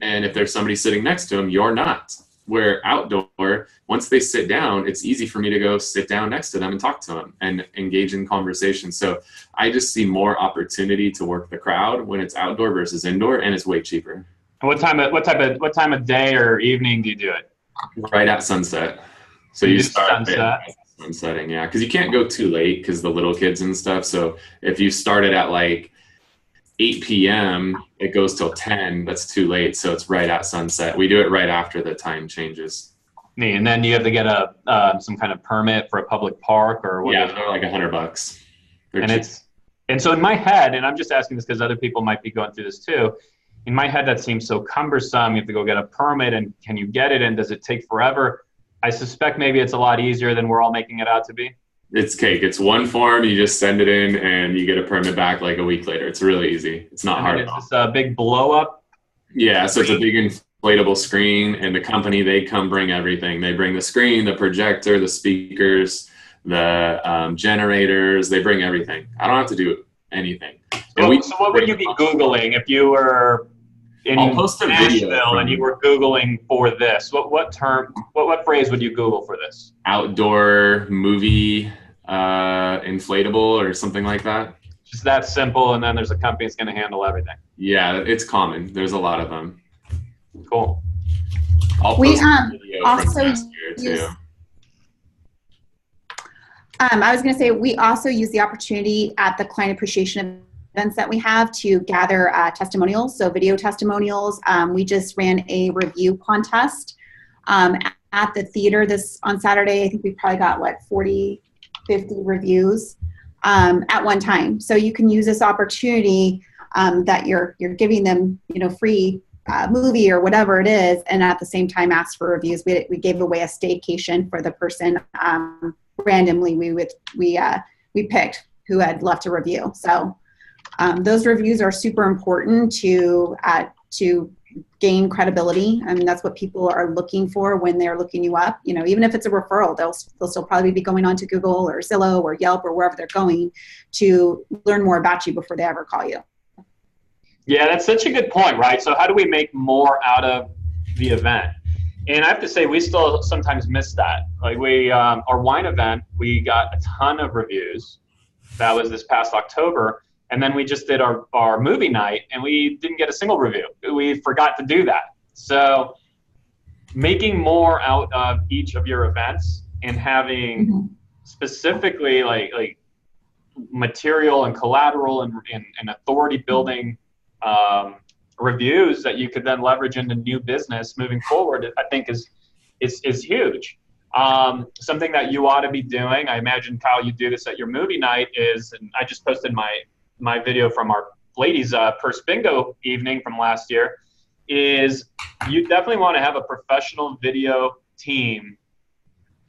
[SPEAKER 2] And if there's somebody sitting next to them, you're not. Where outdoor, once they sit down, it's easy for me to go sit down next to them and talk to them and engage in conversation. So I just see more opportunity to work the crowd when it's outdoor versus indoor, and it's way cheaper.
[SPEAKER 3] And what time of day or evening do you do it?
[SPEAKER 2] Right at sunset. So you start sunsetting, yeah, because you can't go too late because the little kids and stuff. So if you start it at like 8 p.m., it goes till 10. That's too late. So it's right at sunset. We do it right after the time changes.
[SPEAKER 3] And then you have to get some kind of permit for a public park or what?
[SPEAKER 2] Yeah, they're like $100.
[SPEAKER 3] And so in my head, and I'm just asking this because other people might be going through this too. In my head, that seems so cumbersome. You have to go get a permit, and can you get it? And does it take forever? I suspect maybe it's a lot easier than we're all making it out to be.
[SPEAKER 2] It's cake. It's one form. You just send it in and you get a permit back like a week later. It's really easy. It's not hard at all.
[SPEAKER 3] It's a big blow up.
[SPEAKER 2] Yeah. So it's a big inflatable screen, and the company, they come bring everything. They bring the screen, the projector, the speakers, the generators. They bring everything. I don't have to do anything.
[SPEAKER 3] So what would you be Googling if you were in Nashville and you were Googling for this? What phrase would you Google for this?
[SPEAKER 2] Outdoor movie inflatable or something like that.
[SPEAKER 3] Just that simple, and then there's a company that's going to handle everything.
[SPEAKER 2] Yeah, it's common. There's a lot of them.
[SPEAKER 3] Cool.
[SPEAKER 2] I'll post a video from last year too.
[SPEAKER 1] I was going to say, we also use the opportunity at the client appreciation events that we have to gather testimonials, so video testimonials. We just ran a review contest at the theater on Saturday, I think we probably got 40, 50 reviews at one time. So you can use this opportunity that you're giving them, free movie or whatever it is, and at the same time ask for reviews. We gave away a staycation for the person randomly. We picked who had left a review. So those reviews are super important to gain credibility. I mean, that's what people are looking for when they're looking you up. Even if it's a referral, they'll still probably be going on to Google or Zillow or Yelp or wherever they're going to learn more about you before they ever call you.
[SPEAKER 3] Yeah, that's such a good point, right? So how do we make more out of the event? And I have to say, we still sometimes miss that. Like our wine event, we got a ton of reviews. That was this past October. And then we just did our movie night, and we didn't get a single review. We forgot to do that. So making more out of each of your events and having specifically like material and collateral and authority building reviews that you could then leverage into new business moving forward, I think is huge. Something that you ought to be doing, I imagine, Kyle, you do this at your movie night, and I just posted my video from our ladies purse bingo evening from last year, is you definitely want to have a professional video team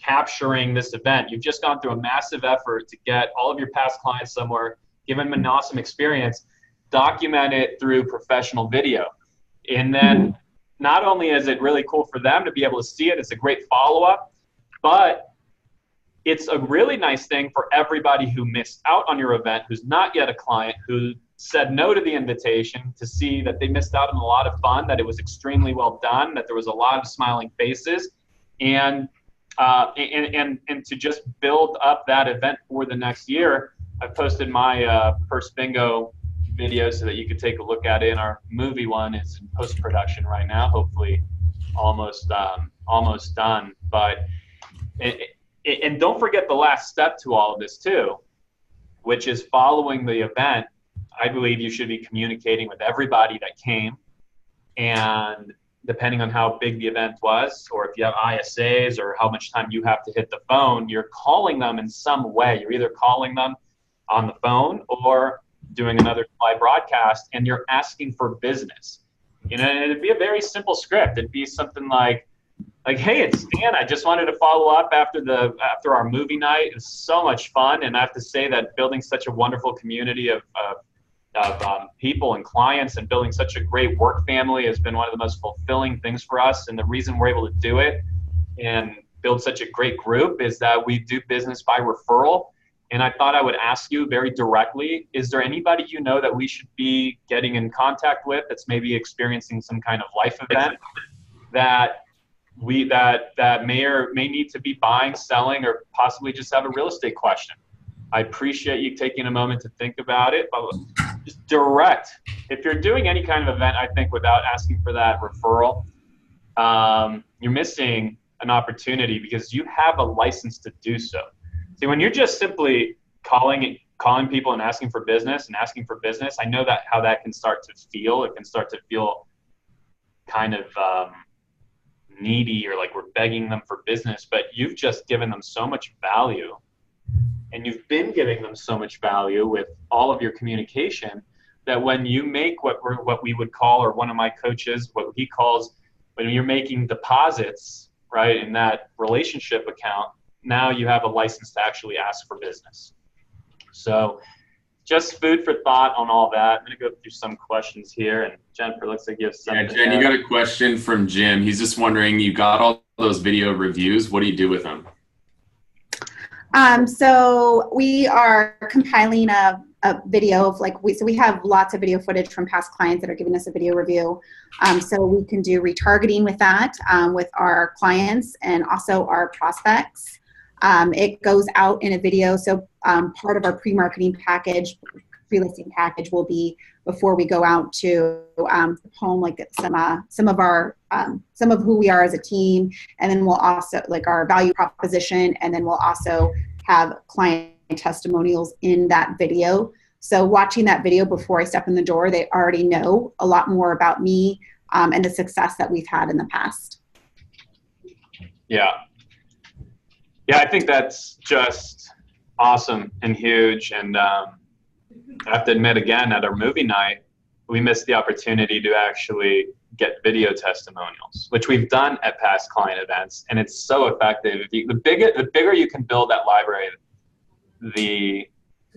[SPEAKER 3] capturing this event. You've just gone through a massive effort to get all of your past clients somewhere, give them an awesome experience, document it through professional video. And then not only is it really cool for them to be able to see it, it's a great follow-up, but it's a really nice thing for everybody who missed out on your event, who's not yet a client, who said no to the invitation, to see that they missed out on a lot of fun, that it was extremely well done, that there was a lot of smiling faces, and to just build up that event for the next year. I've posted my purse bingo video so that you could take a look at it. Our movie one is in post-production right now, hopefully almost done. But and don't forget the last step to all of this too, which is following the event. I believe you should be communicating with everybody that came, and depending on how big the event was, or if you have ISAs or how much time you have to hit the phone, you're calling them in some way. You're either calling them on the phone or doing another live broadcast, and you're asking for business. And it'd be a very simple script. It'd be something like, hey, it's Dan. I just wanted to follow up after our movie night. It's so much fun, and I have to say that building such a wonderful community of people and clients, and building such a great work family has been one of the most fulfilling things for us. And the reason we're able to do it and build such a great group is that we do business by referral. And I thought I would ask you very directly, is there anybody you know that we should be getting in contact with that's maybe experiencing some kind of life event that may need to be buying, selling, or possibly just have a real estate question? I appreciate you taking a moment to think about it, but just direct. If you're doing any kind of event, I think without asking for that referral, you're missing an opportunity, because you have a license to do so. See, when you're just simply calling people and asking for business, I know that how that can start to feel. It can start to feel kind of needy, or like we're begging them for business, but you've just given them so much value, and you've been giving them so much value with all of your communication, that when you make what we would call, or one of my coaches, what he calls, when you're making deposits, right, in that relationship account, now you have a license to actually ask for business. So just food for thought on all that. I'm going to go through some questions here, and Jennifer, looks like you have some.
[SPEAKER 2] Yeah, Jen, you got a question from Jim. He's just wondering, you got all those video reviews. What do you do with them?
[SPEAKER 1] So we are compiling a video of so we have lots of video footage from past clients that are giving us a video review. So we can do retargeting with that, with our clients and also our prospects. It goes out in a video. So part of our pre-marketing package, pre-listing package, will be before we go out to home, like some of who we are as a team, and then we'll also our value proposition, and then we'll also have client testimonials in that video. So watching that video before I step in the door, they already know a lot more about me and the success that we've had in the past.
[SPEAKER 3] Yeah. Yeah, I think that's just awesome and huge. And I have to admit, again, at our movie night, we missed the opportunity to actually get video testimonials, which we've done at past client events, and it's so effective. The bigger you can build that library,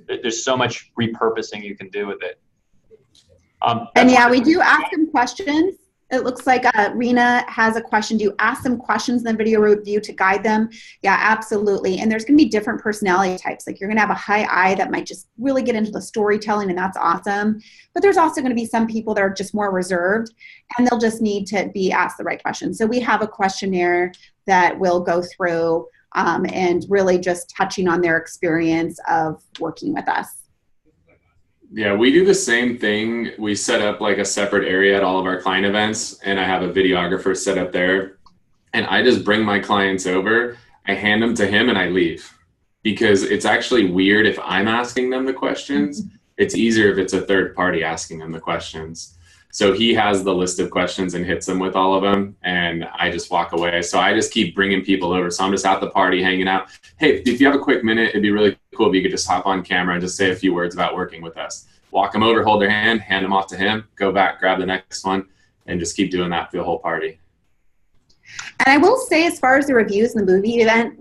[SPEAKER 3] there's so much repurposing you can do with it.
[SPEAKER 1] And yeah, we do ask them questions. It looks like Rena has a question. Do you ask them questions in the video review to guide them? Yeah, absolutely. And there's going to be different personality types. Like you're going to have a high I that might just really get into the storytelling, and that's awesome. But there's also going to be some people that are just more reserved, and they'll just need to be asked the right questions. So we have a questionnaire that we'll go through and really just touching on their experience of working with us.
[SPEAKER 2] Yeah, we do the same thing. We set up like a separate area at all of our client events, and I have a videographer set up there. And I just bring my clients over, I hand them to him, and I leave. Because it's actually weird if I'm asking them the questions. It's easier if it's a third party asking them the questions. So he has the list of questions and hits them with all of them, and I just walk away. So I just keep bringing people over. So I'm just at the party hanging out. Hey, if you have a quick minute, it'd be really cool if you could just hop on camera and just say a few words about working with us. Walk them over, hold their hand them off to him, go back, grab the next one, and just keep doing that for the whole party.
[SPEAKER 1] And I will say, as far as the reviews in the movie event,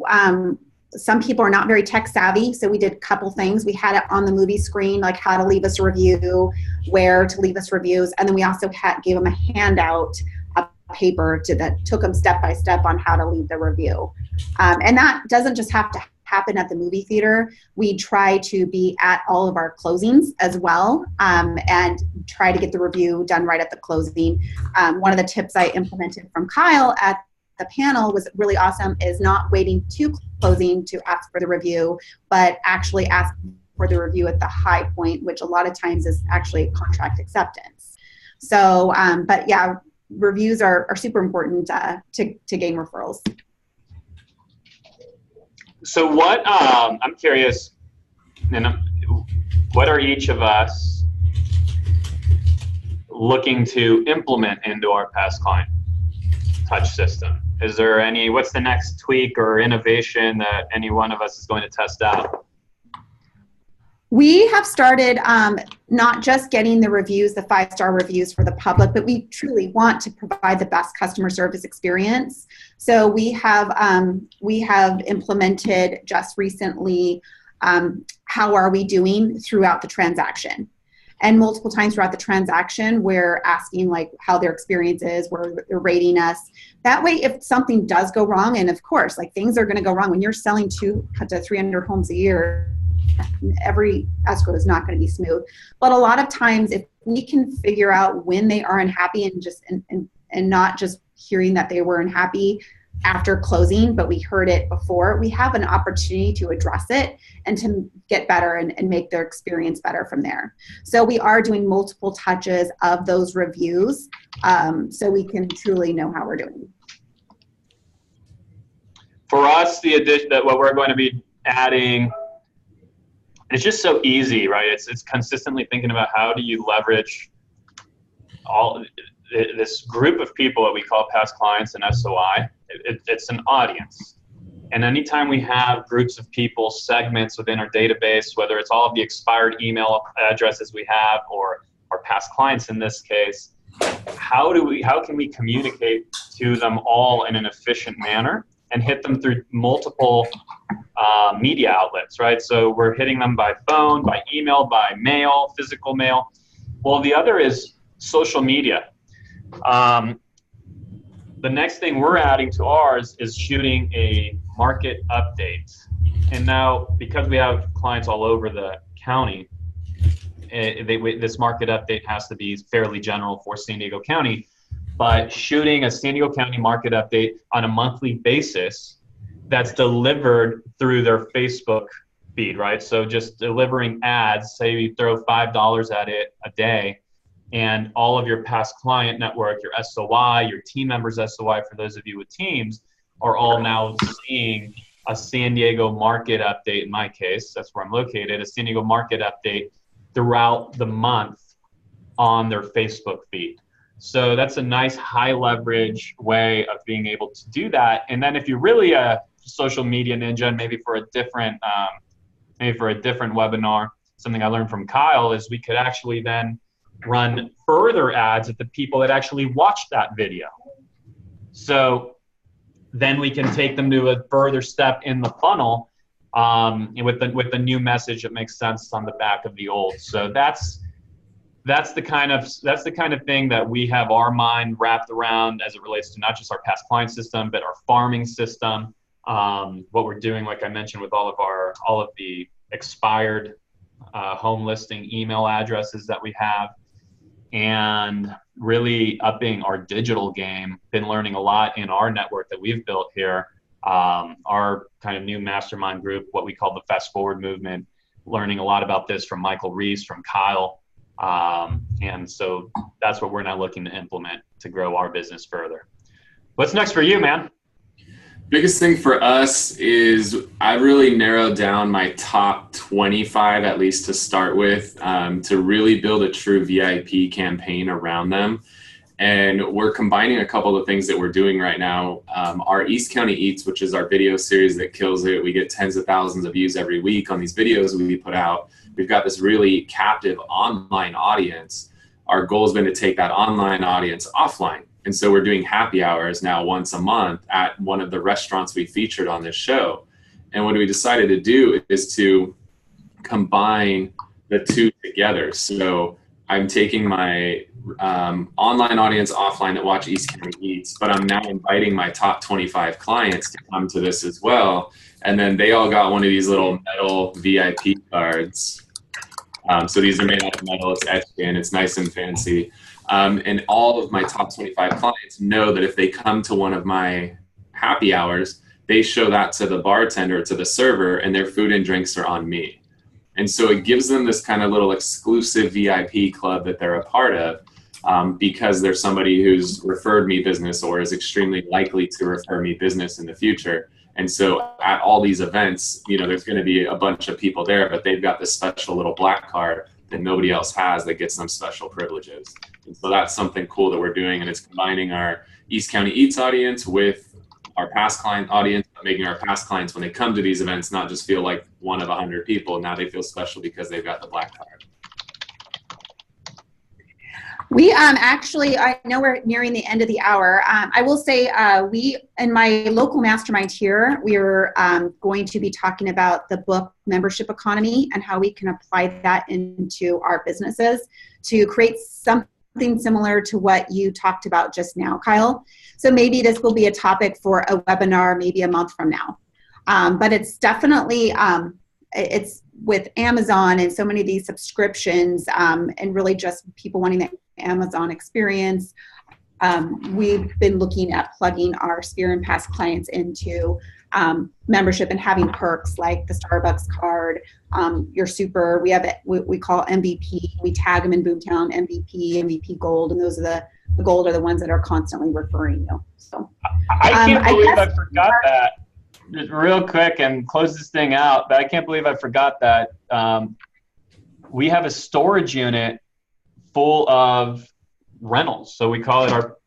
[SPEAKER 1] some people are not very tech savvy, so we did a couple things. We had it on the movie screen, like how to leave us a review, where to leave us reviews, and then we also gave them a handout, a paper that took them step by step on how to leave the review. And that doesn't just have to happen at the movie theater. We try to be at all of our closings as well, and try to get the review done right at the closing. One of the tips I implemented from Kyle at the panel was really awesome, is not waiting to closing to ask for the review, but actually ask for the review at the high point, which a lot of times is actually contract acceptance. So, but yeah, reviews are super important to gain referrals.
[SPEAKER 3] So what, I'm curious, and what are each of us looking to implement into our past client touch system? Is there what's the next tweak or innovation that any one of us is going to test out?
[SPEAKER 1] We have started not just getting the reviews, the 5-star reviews for the public, but we truly want to provide the best customer service experience. So we have implemented just recently, how are we doing throughout the transaction? And multiple times throughout the transaction, we're asking like how their experience is, where they're rating us. That way, if something does go wrong, and of course, like things are going to go wrong when you're selling 200 to 300 homes a year, every escrow is not going to be smooth. But a lot of times, if we can figure out when they are unhappy and not just hearing that they were unhappy after closing, but we heard it before, we have an opportunity to address it and to get better and make their experience better from there. So we are doing multiple touches of those reviews, so we can truly know how we're doing.
[SPEAKER 3] For us, the addition that what we're going to be adding, it's just so easy, right? It's consistently thinking about how do you leverage all this group of people that we call past clients and SOI. It's an audience. And anytime we have groups of people, segments within our database, whether it's all of the expired email addresses we have or our past clients in this case, how can we communicate to them all in an efficient manner and hit them through multiple media outlets, right? So we're hitting them by phone, by email, by mail, physical mail. Well, the other is social media. The next thing we're adding to ours is shooting a market update. And now, because we have clients all over the county, this market update has to be fairly general for San Diego County. But shooting a San Diego County market update on a monthly basis that's delivered through their Facebook feed, right? So just delivering ads, say you throw $5 at it a day, and all of your past client network, your SOI, your team members SOI, for those of you with teams, are all now seeing a San Diego market update. In my case, that's where I'm located, a San Diego market update throughout the month on their Facebook feed. So that's a nice high leverage way of being able to do that. And then if you're really a social media ninja, and maybe for a different webinar, something I learned from Kyle is we could actually then run further ads at the people that actually watched that video. So then we can take them to a further step in the funnel with the new message that makes sense on the back of the old. So that's the kind of thing that we have our mind wrapped around as it relates to not just our past client system, but our farming system. What we're doing, like I mentioned, with all of the expired home listing email addresses that we have, and really upping our digital game. Been learning a lot in our network that we've built here. Our kind of new mastermind group, what we call the Fast Forward movement, learning a lot about this from Michael Reese, from Kyle. And so that's what we're now looking to implement to grow our business further. What's next for you, man?
[SPEAKER 2] Biggest thing for us is I really narrowed down my top 25, at least to start with, to really build a true VIP campaign around them. And we're combining a couple of things that we're doing right now. Our East County Eats, which is our video series that kills it. We get tens of thousands of views every week on these videos we put out. We've got this really captive online audience. Our goal has been to take that online audience offline. And so we're doing happy hours now once a month at one of the restaurants we featured on this show. And what we decided to do is to combine the two together. So I'm taking my online audience offline that watch East County Eats, but I'm now inviting my top 25 clients to come to this as well. And then they all got one of these little metal VIP cards. So these are made out of metal, it's etched in, it's nice and fancy. And all of my top 25 clients know that if they come to one of my happy hours, they show that to the bartender, to the server, and their food and drinks are on me. And so it gives them this kind of little exclusive VIP club that they're a part of, because there's somebody who's referred me business or is extremely likely to refer me business in the future. And so at all these events, there's going to be a bunch of people there, but they've got this special little black card that nobody else has that gets them special privileges. And so that's something cool that we're doing, and it's combining our East County Eats audience with our past client audience, making our past clients, when they come to these events, not just feel like one of 100 people. Now they feel special because they've got the black card.
[SPEAKER 1] We actually, I know we're nearing the end of the hour. I will say we, in my local mastermind here, we're going to be talking about the book Membership Economy and how we can apply that into our businesses to create something similar to what you talked about just now, Kyle. So maybe this will be a topic for a webinar maybe a month from now. But it's definitely, it's with Amazon and so many of these subscriptions and really just people wanting the Amazon experience. We've been looking at plugging our Sphere and past clients into membership and having perks like the Starbucks card, your super, we have we call MVP. We tag them in Boomtown, MVP Gold, and those are the gold are the ones that are constantly referring you. So
[SPEAKER 3] I can't believe I forgot that. Just real quick and close this thing out, but I can't believe I forgot that we have a storage unit full of rentals. So we call it our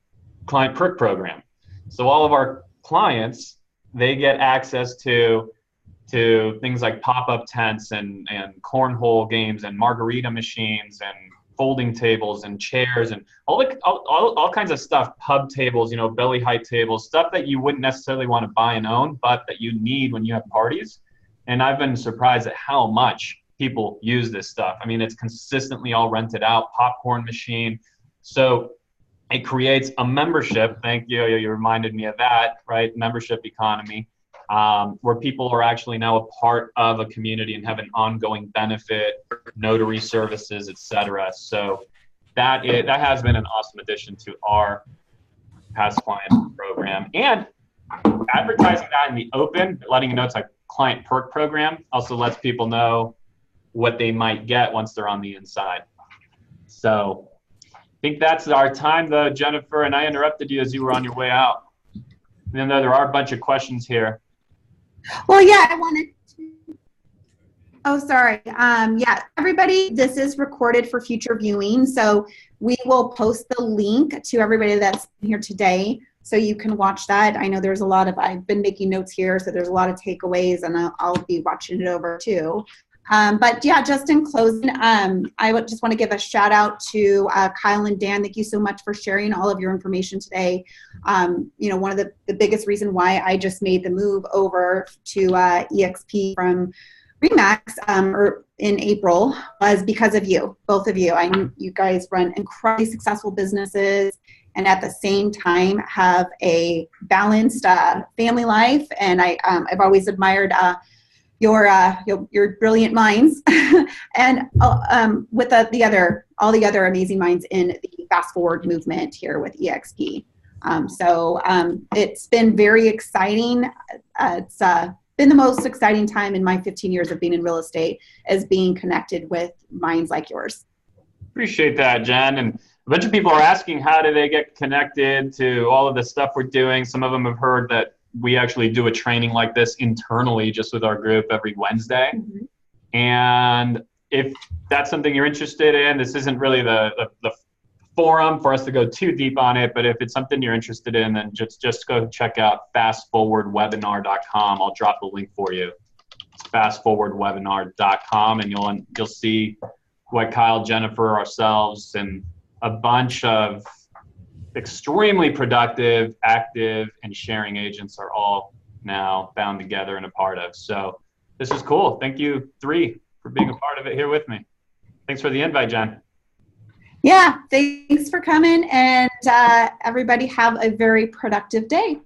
[SPEAKER 3] client perk program. So all of our clients, they get access to things like pop-up tents and cornhole games and margarita machines and folding tables and chairs and all kinds of stuff, pub tables, belly height tables, stuff that you wouldn't necessarily want to buy and own, but that you need when you have parties. And I've been surprised at how much people use this stuff. I mean, it's consistently all rented out, popcorn machine. So it creates a membership. Thank you. You reminded me of that, right? Membership economy, where people are actually now a part of a community and have an ongoing benefit, notary services, etc. So that has been an awesome addition to our past client program. And advertising that in the open, letting you know it's a client perk program, also lets people know what they might get once they're on the inside. So I think that's our time, though, Jennifer, and I interrupted you as you were on your way out. Even though there are a bunch of questions here.
[SPEAKER 1] Well, yeah, I wanted to. Oh, sorry. Yeah, everybody, this is recorded for future viewing. So we will post the link to everybody that's here today so you can watch that. I know there's a lot of, I've been making notes here, so there's a lot of takeaways, and I'll be watching it over too. But yeah, just in closing, I would just want to give a shout out to Kyle and Dan. Thank you so much for sharing all of your information today. You know, one of the biggest reason why I just made the move over to EXP from Remax or in April was because of you, both of you. I know you guys run incredibly successful businesses and at the same time have a balanced family life. And I've always admired your brilliant minds and with all the other amazing minds in the fast forward movement here with EXP. So it's been very exciting. It's been the most exciting time in my 15 years of being in real estate, as being connected with minds like yours.
[SPEAKER 3] Appreciate that, Jen. And a bunch of people are asking, how do they get connected to all of the stuff we're doing? Some of them have heard that we actually do a training like this internally just with our group every Wednesday. Mm-hmm. And if that's something you're interested in, this isn't really the forum for us to go too deep on it, but if it's something you're interested in, then just go check out fastforwardwebinar.com. I'll drop the link for you. It's fastforwardwebinar.com, and you'll see what Kyle, Jennifer, ourselves, and a bunch of extremely productive, active, and sharing agents are all now bound together and a part of. So this is cool. Thank you, three, for being a part of it here with me. Thanks for the invite, Jen.
[SPEAKER 1] Yeah, thanks for coming, and everybody have a very productive day.